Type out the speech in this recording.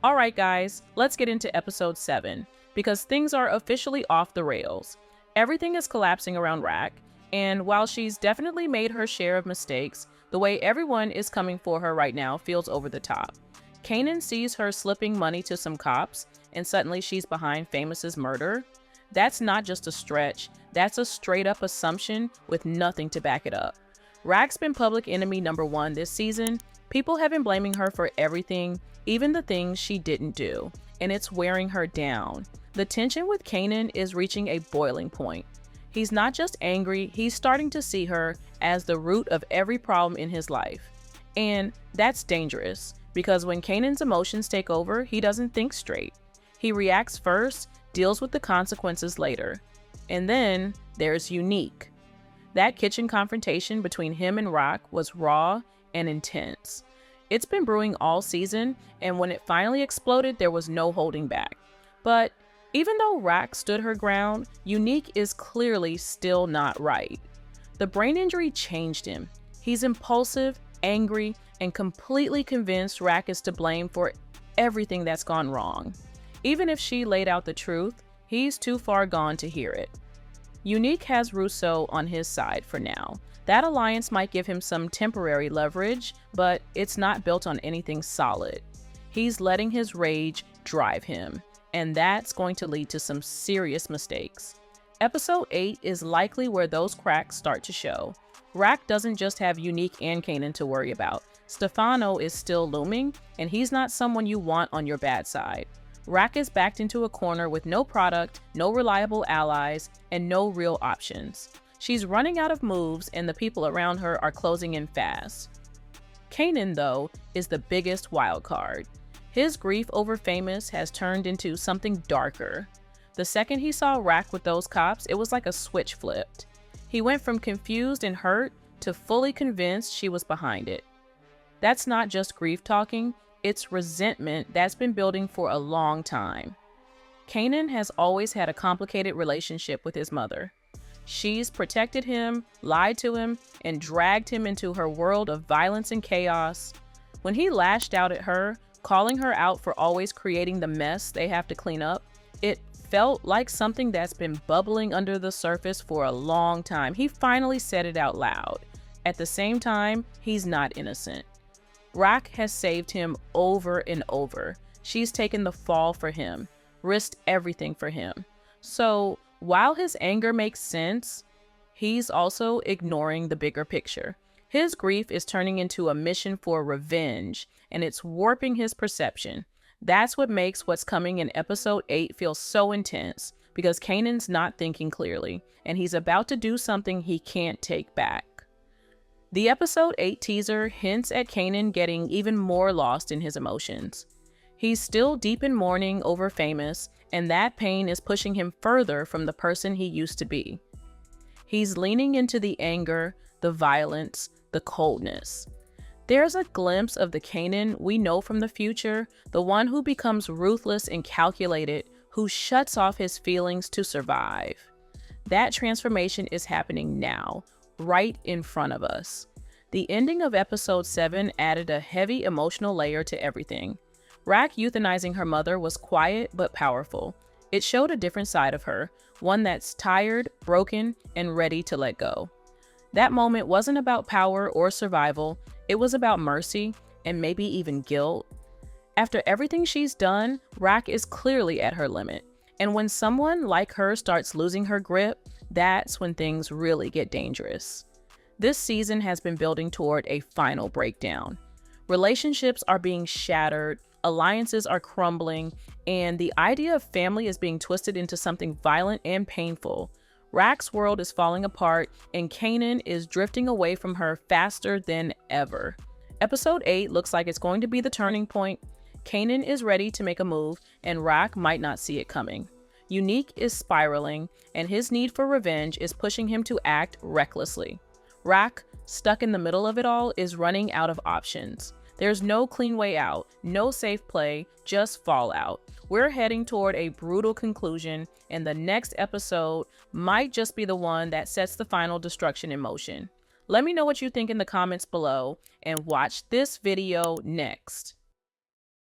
Alright guys, let's get into episode 7, because things are officially off the rails. Everything is collapsing around Rack, and while she's definitely made her share of mistakes, the way everyone is coming for her right now feels over the top. Kanan sees her slipping money to some cops, and suddenly she's behind Famous's murder. That's not just a stretch, that's a straight up assumption with nothing to back it up. Rack's been public enemy number 1 this season. People have been blaming her for everything, even the things she didn't do, and it's wearing her down. The tension with Kanan is reaching a boiling point. He's not just angry, he's starting to see her as the root of every problem in his life. And that's dangerous, because when Kanan's emotions take over, he doesn't think straight. He reacts first, deals with the consequences later. And then there's Unique. That kitchen confrontation between him and Rock was raw and intense. It's been brewing all season, and when it finally exploded, there was no holding back. But even though Rock stood her ground, Unique is clearly still not right. The brain injury changed him. He's impulsive, angry, and completely convinced Rack is to blame for everything that's gone wrong. Even if she laid out the truth, he's too far gone to hear it. Unique has Rousseau on his side for now. That alliance might give him some temporary leverage, but it's not built on anything solid. He's letting his rage drive him, and that's going to lead to some serious mistakes. Episode 8 is likely where those cracks start to show. Rack doesn't just have Unique and Kanan to worry about. Stefano is still looming, and he's not someone you want on your bad side. Rack is backed into a corner with no product, no reliable allies, and no real options. She's running out of moves, and the people around her are closing in fast. Kanan, though, is the biggest wild card. His grief over Famous has turned into something darker. The second he saw Rack with those cops, it was like a switch flipped. He went from confused and hurt to fully convinced she was behind it. That's not just grief talking, it's resentment that's been building for a long time. Kanan has always had a complicated relationship with his mother. She's protected him, lied to him, and dragged him into her world of violence and chaos. When he lashed out at her, calling her out for always creating the mess they have to clean up, it felt like something that's been bubbling under the surface for a long time. He finally said it out loud. At the same time, he's not innocent. Rock has saved him over and over. She's taken the fall for him, risked everything for him. So, while his anger makes sense, he's also ignoring the bigger picture. His grief is turning into a mission for revenge, and it's warping his perception. That's what makes what's coming in episode 8 feel so intense, because Kanan's not thinking clearly, and he's about to do something he can't take back. The episode 8 teaser hints at Kanan getting even more lost in his emotions. He's still deep in mourning over Famous, and that pain is pushing him further from the person he used to be. He's leaning into the anger, the violence, the coldness. There's a glimpse of the Kanan we know from the future, the one who becomes ruthless and calculated, who shuts off his feelings to survive. That transformation is happening now, right in front of us. The ending of episode 7 added a heavy emotional layer to everything. Rack euthanizing her mother was quiet but powerful. It showed a different side of her, one that's tired, broken, and ready to let go. That moment wasn't about power or survival, it was about mercy and maybe even guilt. After everything she's done, Rack is clearly at her limit. And when someone like her starts losing her grip, that's when things really get dangerous. This season has been building toward a final breakdown. Relationships are being shattered, alliances are crumbling, and the idea of family is being twisted into something violent and painful. Rack's world is falling apart, and Kanan is drifting away from her faster than ever. Episode 8 looks like it's going to be the turning point. Kanan is ready to make a move, and Rack might not see it coming. Unique is spiraling, and his need for revenge is pushing him to act recklessly. Rack, stuck in the middle of it all, is running out of options. There's no clean way out, no safe play, just fallout. We're heading toward a brutal conclusion, and the next episode might just be the one that sets the final destruction in motion. Let me know what you think in the comments below, and watch this video next.